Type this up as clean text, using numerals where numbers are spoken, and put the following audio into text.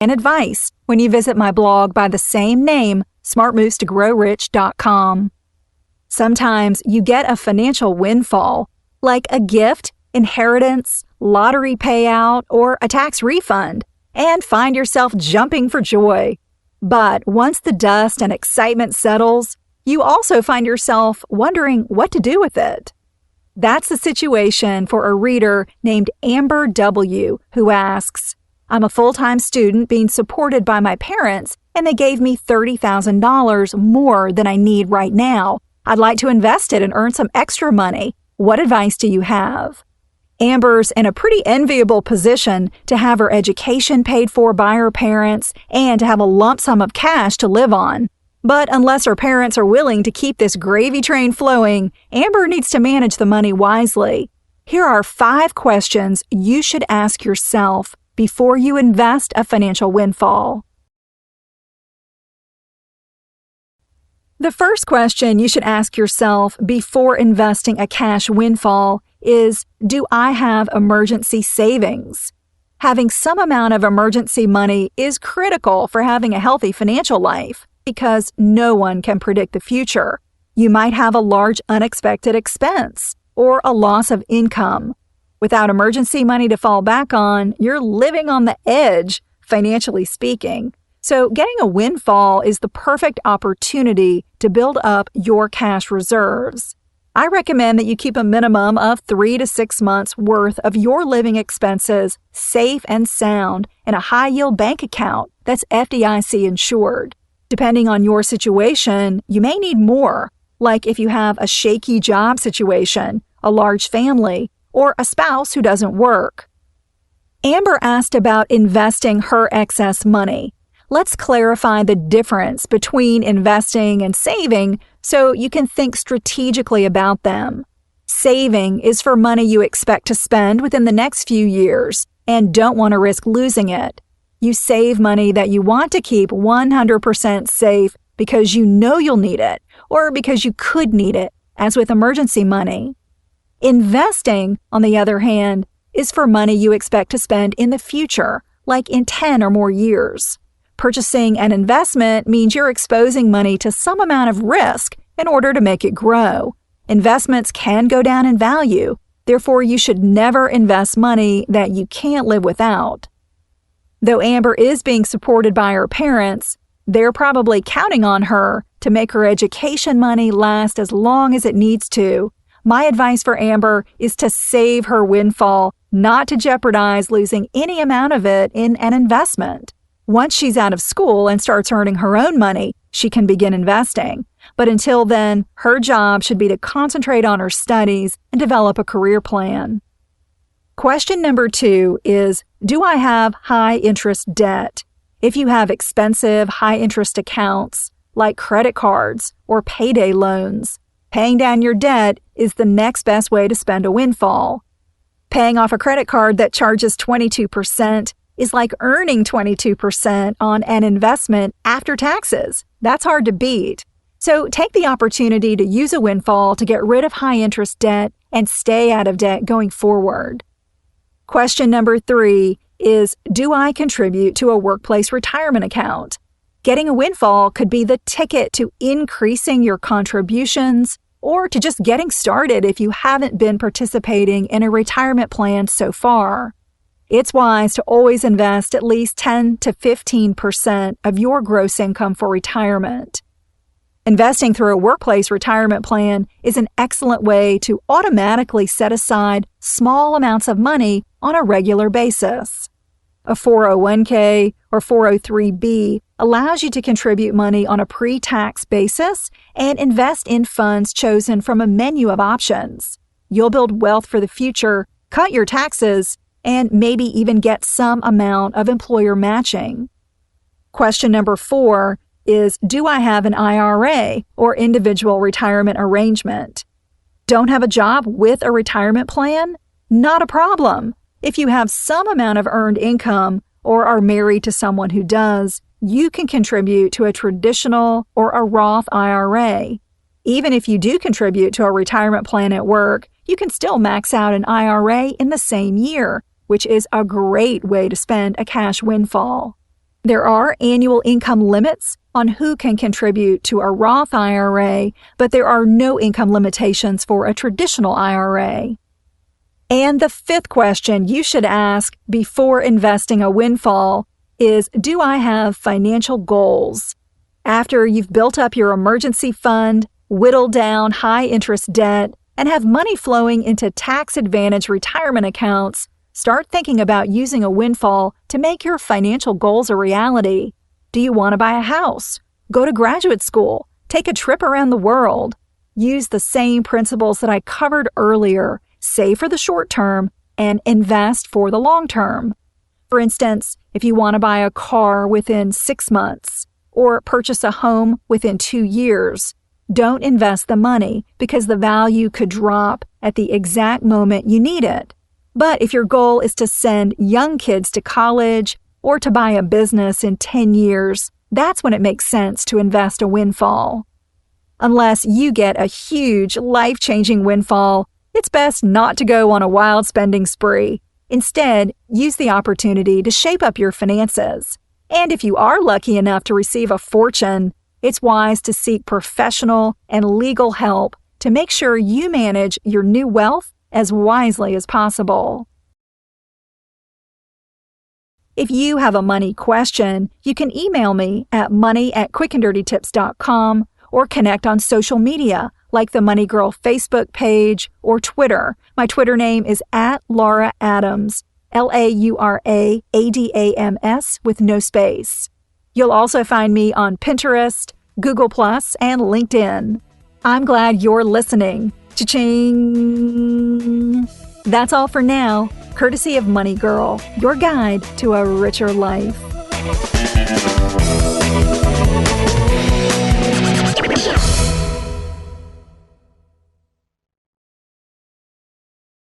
and advice when you visit my blog by the same name, smartmovestogrowrich.com. Sometimes you get a financial windfall, like a gift, inheritance, lottery payout, or a tax refund, and find yourself jumping for joy. But once the dust and excitement settles, you also find yourself wondering what to do with it. That's the situation for a reader named Amber W., who asks, I'm a full-time student being supported by my parents, and they gave me $30,000 more than I need right now. I'd like to invest it and earn some extra money. What advice do you have? Amber's in a pretty enviable position to have her education paid for by her parents and to have a lump sum of cash to live on. But unless her parents are willing to keep this gravy train flowing, Amber needs to manage the money wisely. Here are 5 questions you should ask yourself before you invest a financial windfall. The first question you should ask yourself before investing a cash windfall is, do I have emergency savings? Having some amount of emergency money is critical for having a healthy financial life because no one can predict the future. You might have a large unexpected expense or a loss of income. Without emergency money to fall back on, you're living on the edge, financially speaking. So getting a windfall is the perfect opportunity to build up your cash reserves. I recommend that you keep a minimum of 3 to 6 months worth of your living expenses safe and sound in a high-yield bank account that's FDIC insured. Depending on your situation, you may need more, like if you have a shaky job situation, a large family, or a spouse who doesn't work. Amber asked about investing her excess money. Let's clarify the difference between investing and saving so you can think strategically about them. Saving is for money you expect to spend within the next few years and don't want to risk losing it. You save money that you want to keep 100% safe because you know you'll need it or because you could need it, as with emergency money. Investing, on the other hand, is for money you expect to spend in the future, like in 10 or more years. Purchasing an investment means you're exposing money to some amount of risk in order to make it grow. Investments can go down in value, therefore you should never invest money that you can't live without. Though Amber is being supported by her parents, they're probably counting on her to make her education money last as long as it needs to. My advice for Amber is to save her windfall, not to jeopardize losing any amount of it in an investment. Once she's out of school and starts earning her own money, she can begin investing. But until then, her job should be to concentrate on her studies and develop a career plan. Question number 2 is, do I have high-interest debt? If you have expensive, high-interest accounts, like credit cards or payday loans, paying down your debt is the next best way to spend a windfall. Paying off a credit card that charges 22% is like earning 22% on an investment after taxes. That's hard to beat. So take the opportunity to use a windfall to get rid of high-interest debt and stay out of debt going forward. Question number 3 is, do I contribute to a workplace retirement account? Getting a windfall could be the ticket to increasing your contributions or to just getting started if you haven't been participating in a retirement plan so far. It's wise to always invest at least 10 to 15% of your gross income for retirement. Investing through a workplace retirement plan is an excellent way to automatically set aside small amounts of money on a regular basis. A 401k or 403b allows you to contribute money on a pre-tax basis and invest in funds chosen from a menu of options. You'll build wealth for the future, cut your taxes, and maybe even get some amount of employer matching. Question number 4 is, do I have an IRA or individual retirement arrangement? Don't have a job with a retirement plan? Not a problem. If you have some amount of earned income or are married to someone who does, you can contribute to a traditional or a Roth IRA. Even if you do contribute to a retirement plan at work, you can still max out an IRA in the same year, which is a great way to spend a cash windfall. There are annual income limits on who can contribute to a Roth IRA, but there are no income limitations for a traditional IRA. And the fifth question you should ask before investing a windfall is, do I have financial goals? After you've built up your emergency fund, whittled down high-interest debt, and have money flowing into tax-advantaged retirement accounts, start thinking about using a windfall to make your financial goals a reality. Do you want to buy a house? Go to graduate school? Take a trip around the world? Use the same principles that I covered earlier. Save for the short term and invest for the long term. For instance, if you want to buy a car within 6 months or purchase a home within 2 years, don't invest the money because the value could drop at the exact moment you need it. But if your goal is to send young kids to college or to buy a business in 10 years, that's when it makes sense to invest a windfall. Unless you get a huge, life-changing windfall, it's best not to go on a wild spending spree. Instead, use the opportunity to shape up your finances. And if you are lucky enough to receive a fortune, it's wise to seek professional and legal help to make sure you manage your new wealth as wisely as possible. If you have a money question, you can email me at money@quickanddirtytips.com or connect on social media like the Money Girl Facebook page or Twitter. My Twitter name is @LauraAdams, LauraAdams with no space. You'll also find me on Pinterest, Google+, and LinkedIn. I'm glad you're listening. Cha-ching! That's all for now, courtesy of Money Girl, your guide to a richer life.